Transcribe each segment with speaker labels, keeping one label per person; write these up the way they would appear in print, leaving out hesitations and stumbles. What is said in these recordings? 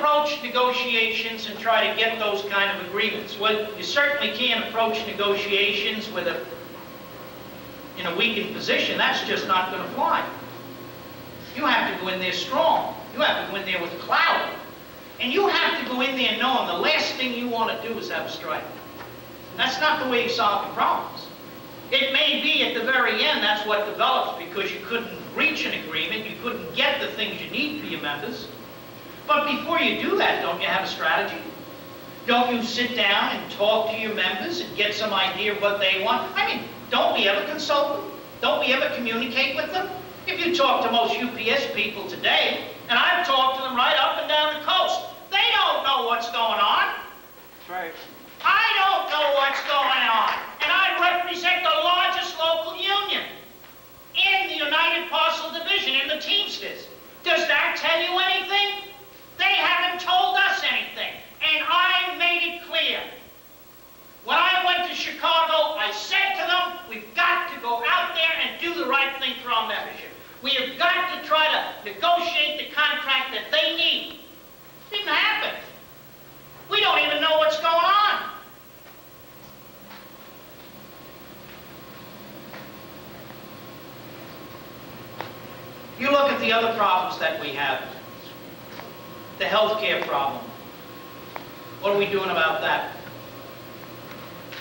Speaker 1: approach negotiations and try to get those kind of agreements? Well, you certainly can't approach negotiations with in a weakened position. That's just not going to fly. You have to go in there strong. You have to go in there with clout. And you have to go in there knowing the last thing you want to do is have a strike. That's not the way you solve your problems. It may be at the very end that's what develops because you couldn't reach an agreement, you couldn't get the things you need for your members. But before you do that, don't you have a strategy? Don't you sit down and talk to your members and get some idea of what they want? I mean, don't we ever consult them? Don't we ever communicate with them? If you talk to most UPS people today, and I've talked to them right up and down the coast, they don't know what's going on.
Speaker 2: That's right.
Speaker 1: I don't know what's going on. And I represent the largest local union in the United Parcel Division, in the Teamsters. Does that tell you anything? They haven't told us anything. And I made it clear. When I went to Chicago, I said to them, we've got to go out there and do the right thing for our membership. We have got to try to negotiate the contract that they need. Didn't happen. We don't even know what's going on. You look at the other problems that we have. The healthcare problem. What are we doing about that?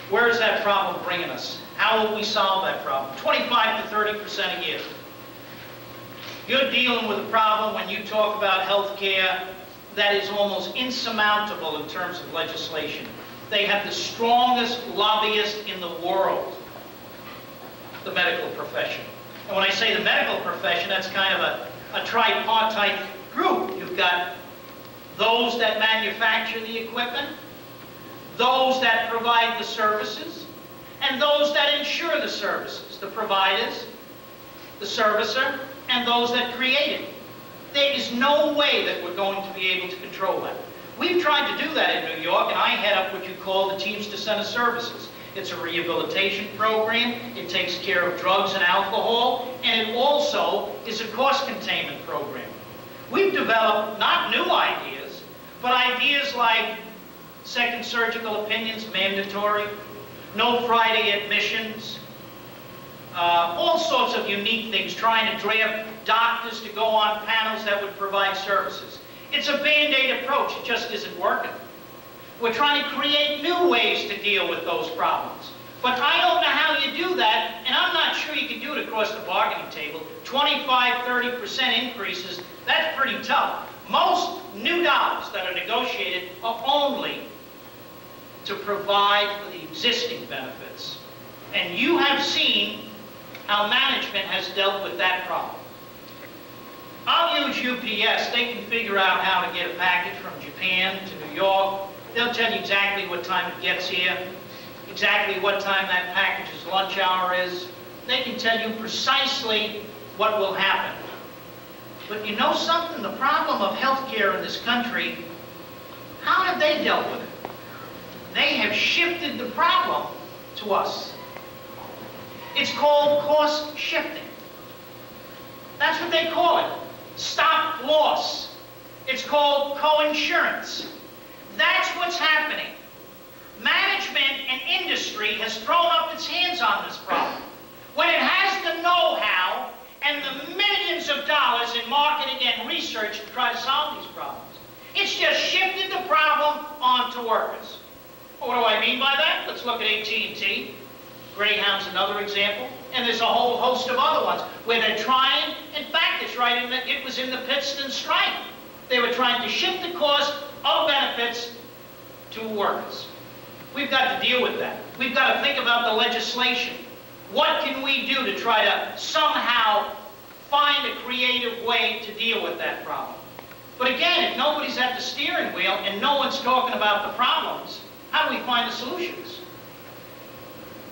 Speaker 1: Where is that problem bringing us? How will we solve that problem? 25 to 30% a year. You're dealing with a problem when you talk about health care that is almost insurmountable in terms of legislation. They have the strongest lobbyists in the world, the medical profession. And when I say the medical profession, that's kind of a tripartite group. You've got those that manufacture the equipment, those that provide the services, and those that insure the services, the providers, the servicer, and those that create it. There is no way that we're going to be able to control that. We've tried to do that in New York, and I head up what you call the Teamster Center Services. It's a rehabilitation program. It takes care of drugs and alcohol, and it also is a cost containment program. We've developed not new ideas, but ideas like second surgical opinions mandatory, no Friday admissions, all sorts of unique things, trying to draft doctors to go on panels that would provide services. It's a Band-Aid approach. It just isn't working. We're trying to create new ways to deal with those problems. But I don't know how you do that, and I'm not sure you can do it across the bargaining table. 25, 30% increases, that's pretty tough. Most new dollars that are negotiated are only to provide for the existing benefits. And you have seen how management has dealt with that problem. I'll use UPS. They can figure out how to get a package from Japan to New York. They'll tell you exactly what time it gets here, exactly what time that package's lunch hour is. They can tell you precisely what will happen. But you know something? The problem of health care in this country, how have they dealt with it? They have shifted the problem to us. It's called cost shifting. That's what they call it. Stop loss. It's called co-insurance. That's what's happening. Management and industry has thrown up its hands on this problem. When it has the know-how and the millions of dollars in marketing and research to try to solve these problems, it's just shifted the problem onto workers. What do I mean by that? Let's look at AT&T. Greyhound's another example, and there's a whole host of other ones where they're trying, in fact, it's right in it was in the Pittston strike. They were trying to shift the cost of benefits to workers. We've got to deal with that. We've got to think about the legislation. What can we do to try to somehow find a creative way to deal with that problem? But again, if nobody's at the steering wheel and no one's talking about the problems, how do we find the solutions?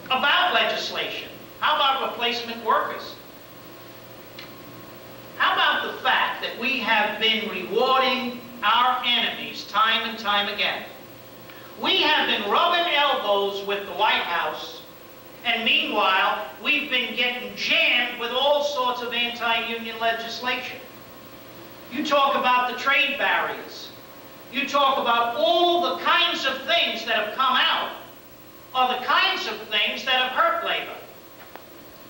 Speaker 1: About legislation, how about replacement workers? How about the fact that we have been rewarding our enemies time and time again? We have been rubbing elbows with the White House, and meanwhile, we've been getting jammed with all sorts of anti-union legislation. You talk about the trade barriers. you talk about all the kinds of things that have come out are the kinds of things that have hurt labor.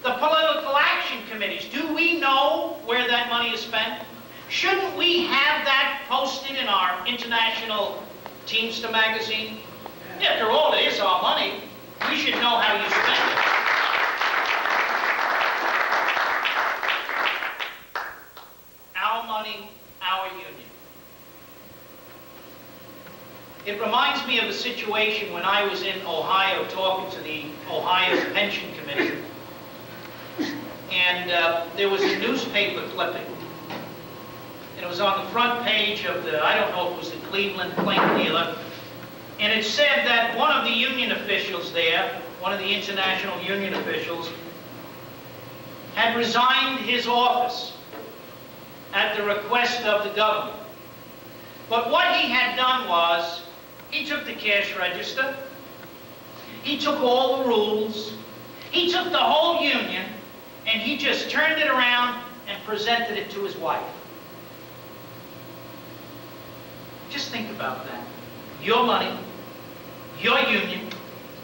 Speaker 1: The political action committees, do we know where that money is spent? Shouldn't we have that posted in our international Teamster magazine? After all, it is our money. We should know how you spend it. Our money, our union. It reminds me of a situation when I was in Ohio talking to the Ohio Pension Committee. And there was a newspaper clipping. And it was on the front page of the, I don't know if it was the Cleveland Plain Dealer. And it said that one of the union officials there, one of the international union officials, had resigned his office at the request of the government. But what he had done was, he took the cash register, he took all the rules, he took the whole union, and he just turned it around and presented it to his wife. Just think about that. Your money, your union,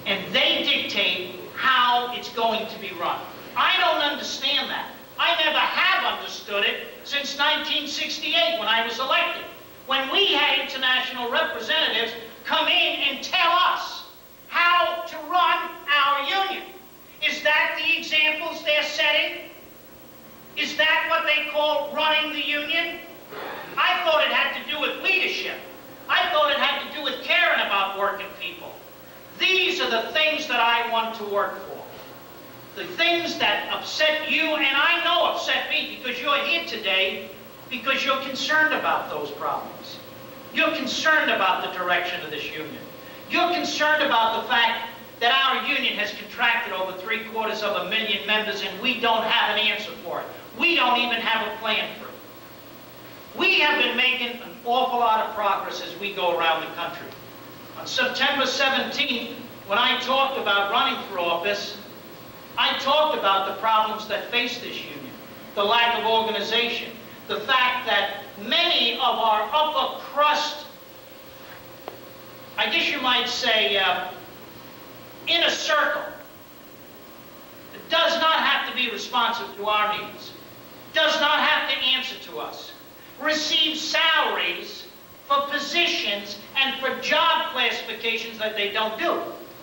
Speaker 1: and they dictate how it's going to be run. I don't understand that. I never have understood it since 1968 when I was elected, when we had international representatives come in and tell us how to run our union. Is that the examples they're setting? Is that what they call running the union? I thought it had to do with leadership. I thought it had to do with caring about working people. These are the things that I want to work for. The things that upset you, and I know upset me because you're here today because you're concerned about those problems. You're concerned about the direction of this union. You're concerned about the fact that our union has contracted over 750,000 members and we don't have an answer for it. We don't even have a plan for it. We have been making an awful lot of progress as we go around the country. On September 17th, when I talked about running for office, I talked about the problems that face this union, the lack of organization, the fact that many of our upper crust, I guess you might say, inner circle, does not have to be responsive to our needs, does not have to answer to us, receives salaries for positions and for job classifications that they don't do.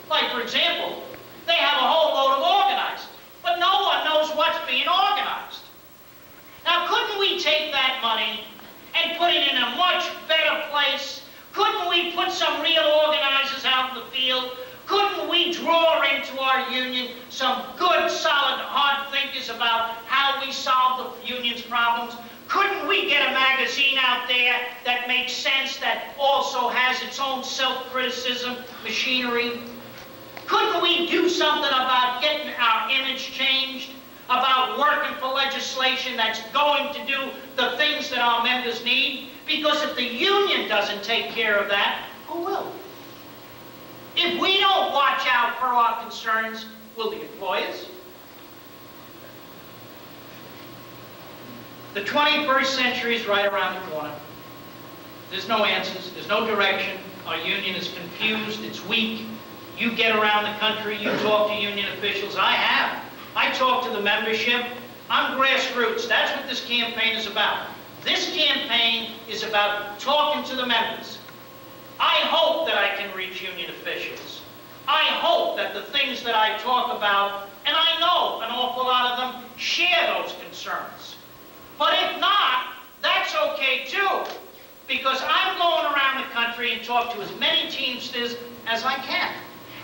Speaker 1: Like, for example, they have a whole load of organized, but no one knows what's being organized. Now, couldn't we take that money and put it in a much better place? Couldn't we put some real organizers out in the field? Couldn't we draw into our union some good, solid, hard thinkers about how we solve the union's problems? Couldn't we get a magazine out there that makes sense, that also has its own self-criticism machinery? Couldn't we do something about getting our image changed, about working for legislation that's going to do the things that our members need? Because if the union doesn't take care of that, who will? If we don't watch out for our concerns, will the employers? The 21st century is right around the corner. There's no answers, there's no direction. Our union is confused, it's weak. You get around the country, you talk to union officials. I have. I talk to the membership. I'm grassroots. That's what this campaign is about. This campaign is about talking to the members. I hope that I can reach union officials. I hope that the things that I talk about, and I know an awful lot of them share those concerns. But if not, that's okay too, because I'm going around the country and talk to as many Teamsters as I can.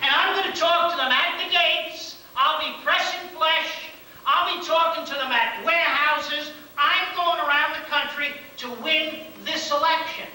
Speaker 1: And I'm going to talk to them at the gates. I'll be pressing flesh. I'll be talking to them at warehouses. I'm going around the country to win this election.